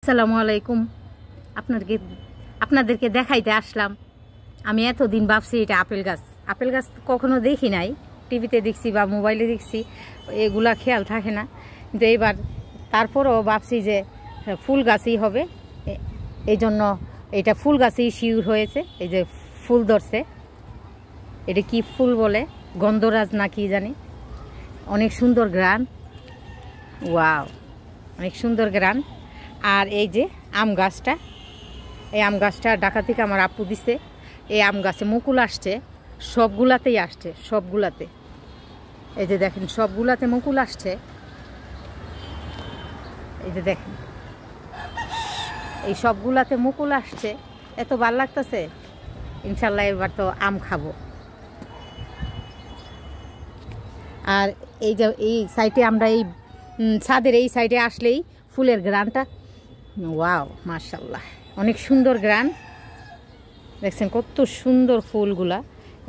আসসালামু আলাইকুম। আপনাদেরকে দেখাইতে আসলাম। আমি এতদিন ভাবছি এটা আপেল গাছ কখনো দেখি নাই, টিভিতে দেখছি বা মোবাইলে দেখছি, এগুলা খেয়াল থাকে না। কিন্তু এবার তারপরও ভাবছি যে ফুল গাছই হবে, এই জন্য এটা ফুল গাছই শিউর হয়েছে। এই যে ফুল ধরছে, এটা কি ফুল বলে, গন্ধরাজ না কি জানি, অনেক সুন্দর গ্রান, ওয়াও অনেক সুন্দর গ্রান। আর এই যে আম গাছটা, এই আম গাছটা ঢাকা থেকে আমার আপু দিছে। এই আম গাছে মুকুল আসছে, সবগুলাতেই আসছে, সবগুলাতে। এই যে দেখেন সবগুলাতে মুকুল আসছে, এই যে দেখেন এই সবগুলাতে মুকুল আসছে, এত ভালো লাগতেছে। ইনশাল্লাহ এবার তো আম খাবো। আর এই যে এই সাইডে আমরা এই ছাদের এই সাইডে আসলেই ফুলের গ্রানটা, ওয়াও মাশাল্লাহ অনেক সুন্দর গ্রান। দেখছেন কত সুন্দর ফুলগুলা,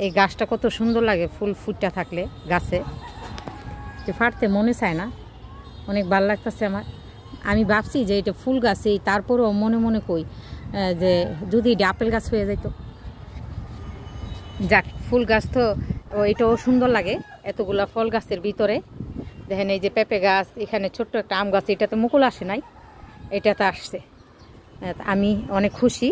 এই গাছটা কত সুন্দর লাগে ফুল ফুটটা থাকলে গাছে, যে ফাটতে মনে চায় না, অনেক ভালো লাগতেছে আমার। আমি ভাবছি যে এটা ফুল গাছেই, তারপরও মনে মনে কই যে যদি এটা আপেল গাছ হয়ে যেত। যাক, ফুল গাছ তো এটাও সুন্দর লাগে, এতগুলা ফল গাছের ভিতরে। দেখেন এই যে পেঁপে গাছ, এখানে ছোট্ট একটা আম গাছ, এটাতে মুকুল আসে নাই, এটাতে আসছে। আমি অনেক খুশি।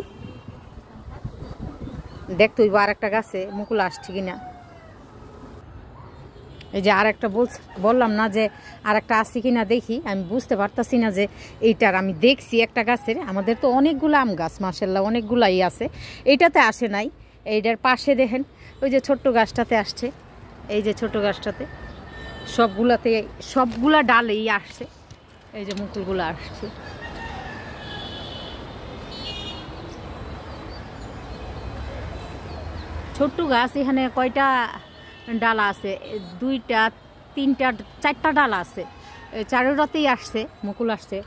দেখতে হইব আর একটা গাছে মুকুল আসছে কিনা। এই যে আর একটা বললাম না যে আর একটা আসছে কিনা দেখি, আমি বুঝতে পারতাছি না যে এইটার। আমি দেখছি একটা গাছের, আমাদের তো অনেকগুলো আম গাছ মাশাআল্লাহ, অনেকগুলাই আছে, এইটাতে আসে নাই। এইটার পাশে দেখেন ওই যে ছোট্ট গাছটাতে আসছে, এই যে ছোট গাছটাতে, সবগুলাতে সবগুলা ডালেই আসছে, এই যে মুকুলগুলো আসছে। ছোট্ট গাছ, এখানে কয়টা ডালা আছে, 2টা 3টা 4টা ডালা আছে, চারোটাতেই আসছে মুকুল আসছে,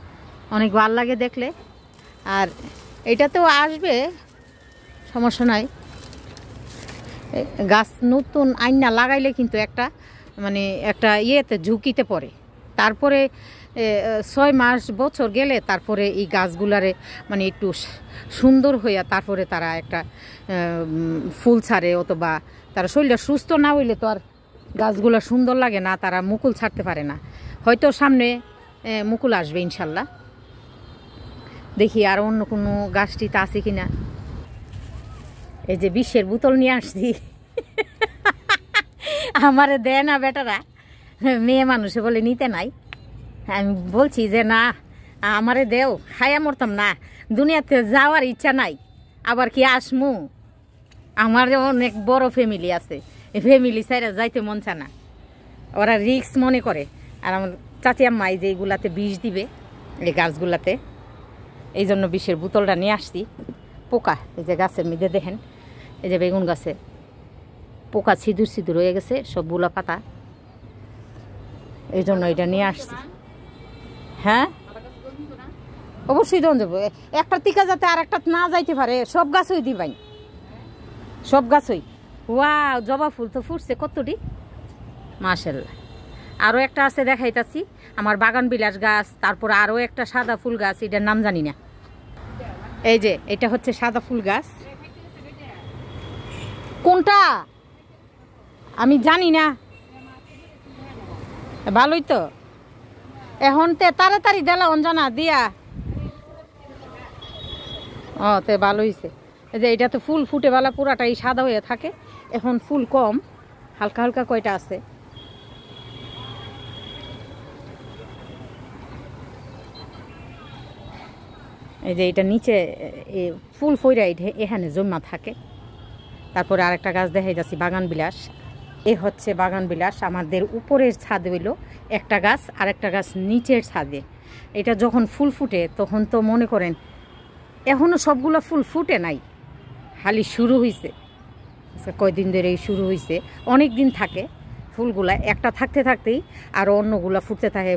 অনেক ভালো লাগে দেখলে। আর এটাতেও আসবে, সমস্যা নাই। গাছ নতুন আইনা লাগাইলে কিন্তু একটা মানে একটা ইয়েতে ঝুঁকিতে পড়ে, তারপরে 6 মাস বছর গেলে তারপরে এই গাছগুলারে মানে একটু সুন্দর হইয়া তারপরে তারা একটা ফুল ছাড়ে, অথবা তারা শরীরটা সুস্থ না হইলে তো আর গাছগুলা সুন্দর লাগে না, তারা মুকুল ছাড়তে পারে না। হয়তো সামনে মুকুল আসবে ইনশাল্লাহ। দেখি আর অন্য কোনো গাছটিতে আছে কিনা। এই যে বিষের বোতল নিয়ে আসছি, আমারে দেয় না বেটারা, মেয়ে মানুষে বলে নিতে নাই। আমি বলছি যে না আমারে দেও, খাইয়া মরতাম না, দুনিয়াতে যাওয়ার ইচ্ছা নাই, আবার কি আসমু। আমার অনেক বড় ফ্যামিলি আছে, এই ফ্যামিলি সাইরা যাইতে মন চায় না, ওরা রিস্ক মনে করে। আর আমার চাচি আম্মাই যে এইগুলাতে বিষ দিবে এই গাছগুলাতে, এই জন্য বিষের বোতলটা নিয়ে আসছি। পোকা এই যে গাছের মধ্যে দেখেন, এই যে বেগুন গাছে পোকা সিঁদুর সিঁদুর হয়ে গেছে সবগুলা পাতা, এই জন্য এটা নিয়ে আসছি। হ্যাঁ অবশ্যই দন যাবো, একটা টিকা যাতে আর একটা না যাইতে পারে, সব গাছই দিবাই, সব গাছই। ওয়াও জবা ফুল তো ফুটছে কতটি মাশাআল্লাহ। আরও একটা আছে দেখাইতাছি, আমার বাগান বিলাস গাছ। তারপর আরও একটা সাদা ফুল গাছ, এটার নাম জানি না। এই যে এটা হচ্ছে সাদা ফুল গাছ, কোনটা আমি জানি না। ভালোই তো, এখন তে তাড়াতাড়ি দিলা অঞ্জনা দিয়া, ও তে ভালো হয়েছে। এই যে এটা তো ফুল ফুটে বেলা পুরাটাই সাদা হয়ে থাকে, এখন ফুল কম, হালকা হালকা কয়টা আছে। এই যে এটা নিচে ফুল ফইরা এখানে জমা থাকে। তারপরে আরেকটা গাছ দেখাই যাচ্ছি, বাগান বিলাস। এ হচ্ছে বাগান বিলাস, আমাদের উপরের ছাদে হইল একটা গাছ, আরেকটা গাছ নিচের ছাদে। এটা যখন ফুল ফুটে তখন তো মনে করেন এখনও সবগুলো ফুল ফুটে নাই, খালি শুরু হয়েছে, কয়দিন ধরে শুরু হয়েছে, অনেক দিন থাকে ফুলগুলা, একটা থাকতে থাকতেই আরও অন্যগুলা ফুটতে থাকে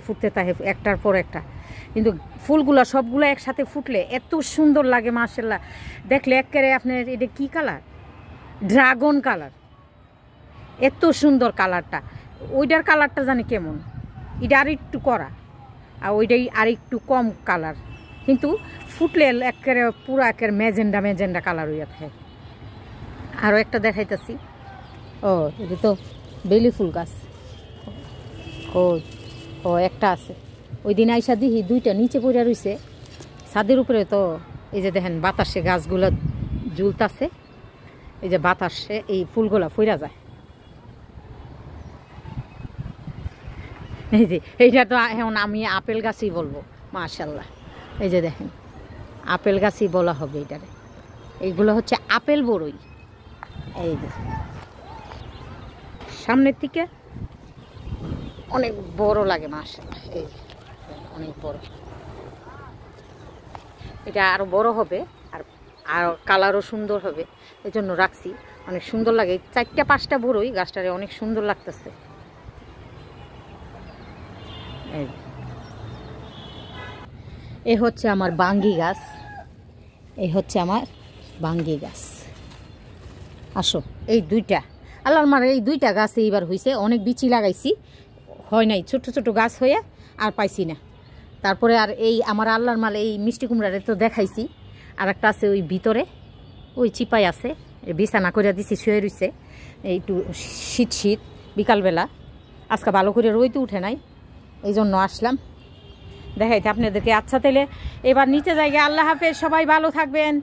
একটার পর একটা। কিন্তু ফুলগুলা সবগুলো একসাথে ফুটলে এত সুন্দর লাগে মাশাআল্লাহ, দেখলে একেবারে আপনার এটা কি কালার, ড্রাগন কালার, এত সুন্দর কালারটা। ওইটার কালারটা জানি কেমন, এটা আর একটু করা, আর ওইটাই আর একটু কম কালার, কিন্তু ফুটলে একেবারে পুরো একের ম্যাজেন্ডা ম্যাজেন্ডা কালার হইয়া থাকে। আরও একটা দেখাইতেছি। ও এটা তো বেলি ফুল গাছ। ও ও একটা আছে, ওই দিন আইসা দিহি দুইটা নিচে পড়ে রইছে ছাদের উপরে। তো এই যে দেখেন বাতাসে গাছগুলো ঝুলতাছে, এই যে বাতাসে এই ফুলগুলা ফইরা যায়। এই যে এইটা তো এখন আমি আপেল গাছই বলবো, মাশাল্লাহ। এই যে দেখেন আপেল গাছই বলা হবে এটারে। এইগুলো হচ্ছে আপেল বড়ই। এই যে সামনের থেকে অনেক বড় লাগে, মাশাআল্লাহ। এই অনেক বড়, এটা আরো বড় হবে আর আর কালারও সুন্দর হবে, এই জন্য রাখছি। অনেক সুন্দর লাগে, 4টা 5টা বড়ই গাছটারে অনেক সুন্দর লাগতেছে। এই হচ্ছে আমার বাঙ্গি গাছ, এই হচ্ছে আমার বাঙ্গি গাছ। আসো, এই দুইটা আল্লাহর মার এই দুইটা গাছ এইবার হয়েছে। অনেক বিচি লাগাইছি, হয় নাই, ছোট ছোট গাছ হয়ে আর পাইছি না। তারপরে আর এই আমার আল্লাহর মাল এই মিষ্টি কুমড়ারে তো দেখাইছি, আর একটা আছে ওই ভিতরে, ওই চিপাই আছে, বিছানা করে দিছি, শুয়ে রয়েছে। একটু শীত শীত বিকালবেলা, আজকে ভালো করে রইতে উঠে নাই, এই জন্য আসলাম দেখাইতে আপনাদেরকে। আচ্ছা তাহলে এবার নিচে জায়গায়, আল্লাহ হাফেজ, সবাই ভালো থাকবেন।